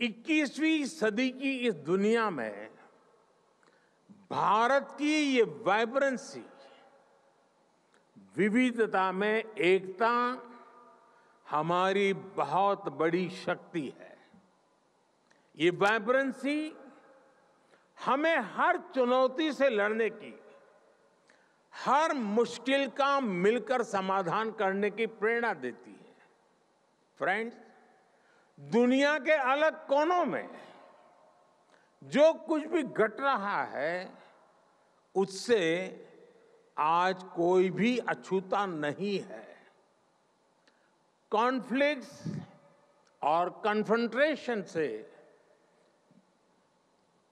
21वीं सदी की इस दुनिया में भारत की ये वाइब्रेंसी, विविधता में एकता हमारी बहुत बड़ी शक्ति है। ये वाइब्रेंसी हमें हर चुनौती से लड़ने की, हर मुश्किल का मिलकर समाधान करने की प्रेरणा देती है। फ्रेंड्स, दुनिया के अलग कोनों में जो कुछ भी घट रहा है, उससे आज कोई भी अछूता नहीं है। कॉन्फ्लिक्ट्स और कन्फ्रंटेशन से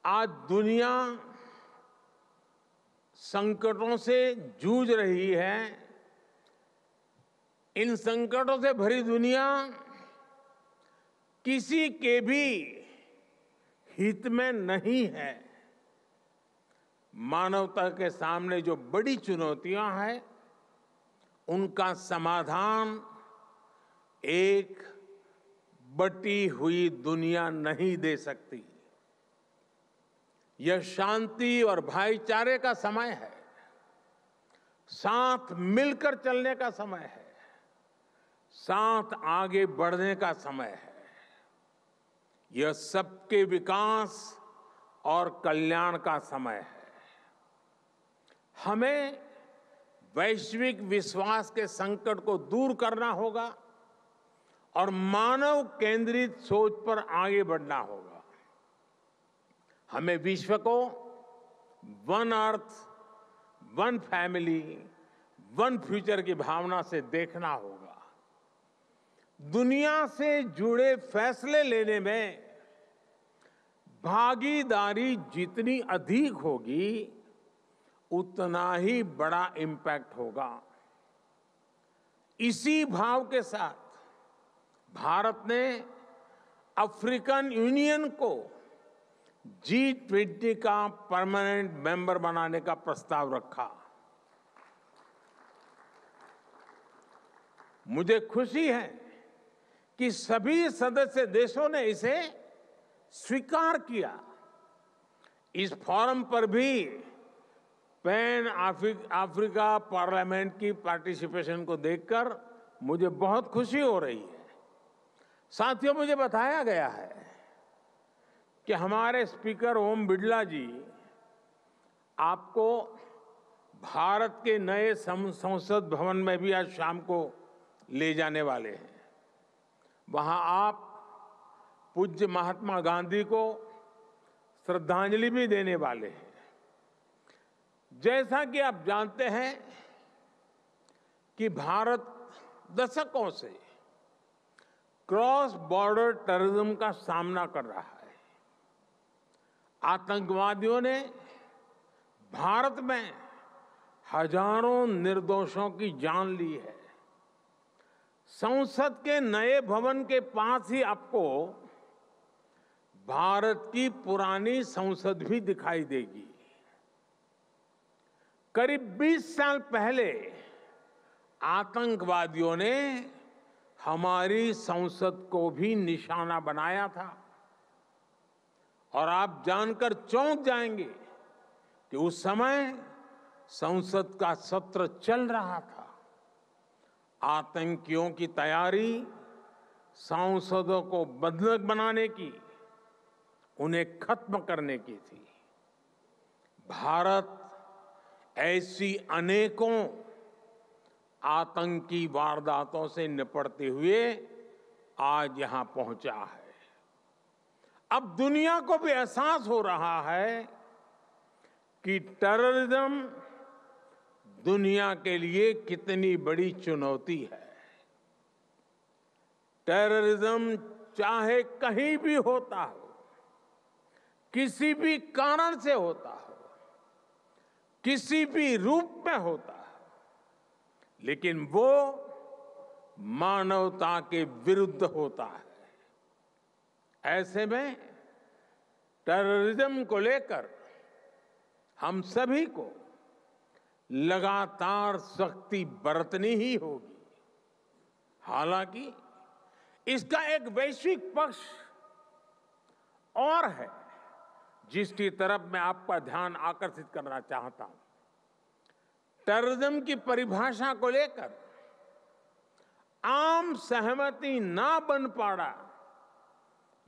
आज दुनिया संकटों से जूझ रही है। इन संकटों से भरी दुनिया किसी के भी हित में नहीं है। मानवता के सामने जो बड़ी चुनौतियां हैं, उनका समाधान एक बटी हुई दुनिया नहीं दे सकती। यह शांति और भाईचारे का समय है, साथ मिलकर चलने का समय है, साथ आगे बढ़ने का समय है। यह सबके विकास और कल्याण का समय है। हमें वैश्विक विश्वास के संकट को दूर करना होगा और मानव केंद्रित सोच पर आगे बढ़ना होगा। हमें विश्व को one earth, one family, one future की भावना से देखना होगा। दुनिया से जुड़े फैसले लेने में भागीदारी जितनी अधिक होगी, उतना ही बड़ा इम्पैक्ट होगा। इसी भाव के साथ भारत ने अफ्रीकन यूनियन को G20 का परमानेंट मेंबर बनाने का प्रस्ताव रखा। मुझे खुशी है कि सभी सदस्य देशों ने इसे स्वीकार किया। इस फोरम पर भी पैन अफ्रीका पार्लियामेंट की पार्टिसिपेशन को देखकर मुझे बहुत खुशी हो रही है। साथियों, मुझे बताया गया है कि हमारे स्पीकर ओम बिड़ला जी आपको भारत के नए संसद भवन में भी आज शाम को ले जाने वाले हैं। वहां आप पूज्य महात्मा गांधी को श्रद्धांजलि भी देने वाले हैं। जैसा कि आप जानते हैं कि भारत दशकों से क्रॉस बॉर्डर टेररिज्म का सामना कर रहा है। आतंकवादियों ने भारत में हजारों निर्दोषों की जान ली है। संसद के नए भवन के पास ही आपको भारत की पुरानी संसद भी दिखाई देगी। करीब 20 साल पहले आतंकवादियों ने हमारी संसद को भी निशाना बनाया था। और आप जानकर चौंक जाएंगे कि उस समय संसद का सत्र चल रहा था। आतंकियों की तैयारी सांसदों को बंधक बनाने की, उन्हें खत्म करने की थी। भारत ऐसी अनेकों आतंकी वारदातों से निपटते हुए आज यहां पहुंचा है। अब दुनिया को भी एहसास हो रहा है कि टेररिज्म दुनिया के लिए कितनी बड़ी चुनौती है। टेररिज्म चाहे कहीं भी होता हो, किसी भी कारण से होता हो, किसी भी रूप में होता हो, लेकिन वो मानवता के विरुद्ध होता है। ऐसे में टेररिज्म को लेकर हम सभी को लगातार सख्ती बरतनी ही होगी। हालांकि इसका एक वैश्विक पक्ष और है जिसकी तरफ मैं आपका ध्यान आकर्षित करना चाहता हूं। टेररिज्म की परिभाषा को लेकर आम सहमति ना बन पाना,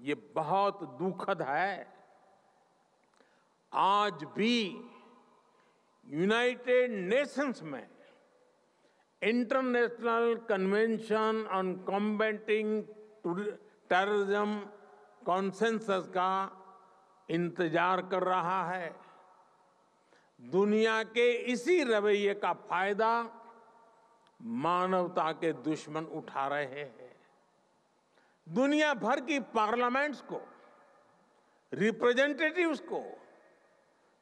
ये बहुत दुखद है। आज भी यूनाइटेड नेशंस में international convention on combating terrorism consensus का इंतजार कर रहा है। दुनिया के इसी रवैये का फायदा मानवता के दुश्मन उठा रहे हैं। दुनिया भर की पार्लियामेंट्स को, रिप्रेजेंटेटिव्स को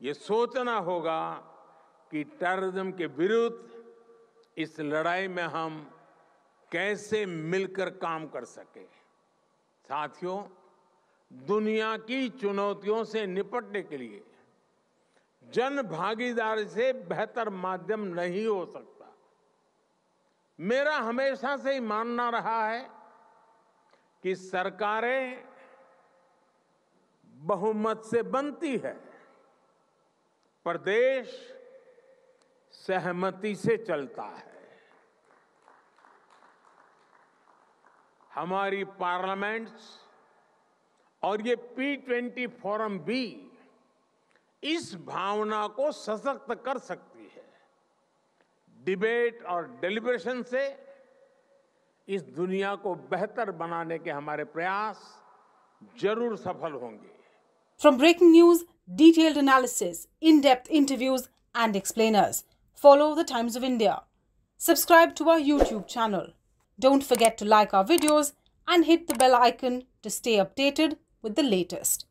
ये सोचना होगा कि टेररिज्म के विरुद्ध इस लड़ाई में हम कैसे मिलकर काम कर सके। साथियों, दुनिया की चुनौतियों से निपटने के लिए जन भागीदारी से बेहतर माध्यम नहीं हो सकता। मेरा हमेशा से ही मानना रहा है कि सरकारें बहुमत से बनती है, पर देश सहमति से चलता है। हमारी पार्लियामेंट्स और ये P20 फोरम भी इस भावना को सशक्त कर सकती है। डिबेट और डेलिब्रेशन से इस दुनिया को बेहतर बनाने के हमारे प्रयास जरूर सफल होंगे। From breaking news, detailed analysis, in-depth interviews and explainers, follow the Times of India. Subscribe to our YouTube channel. Don't forget to like our videos and hit the bell icon to stay updated with the latest.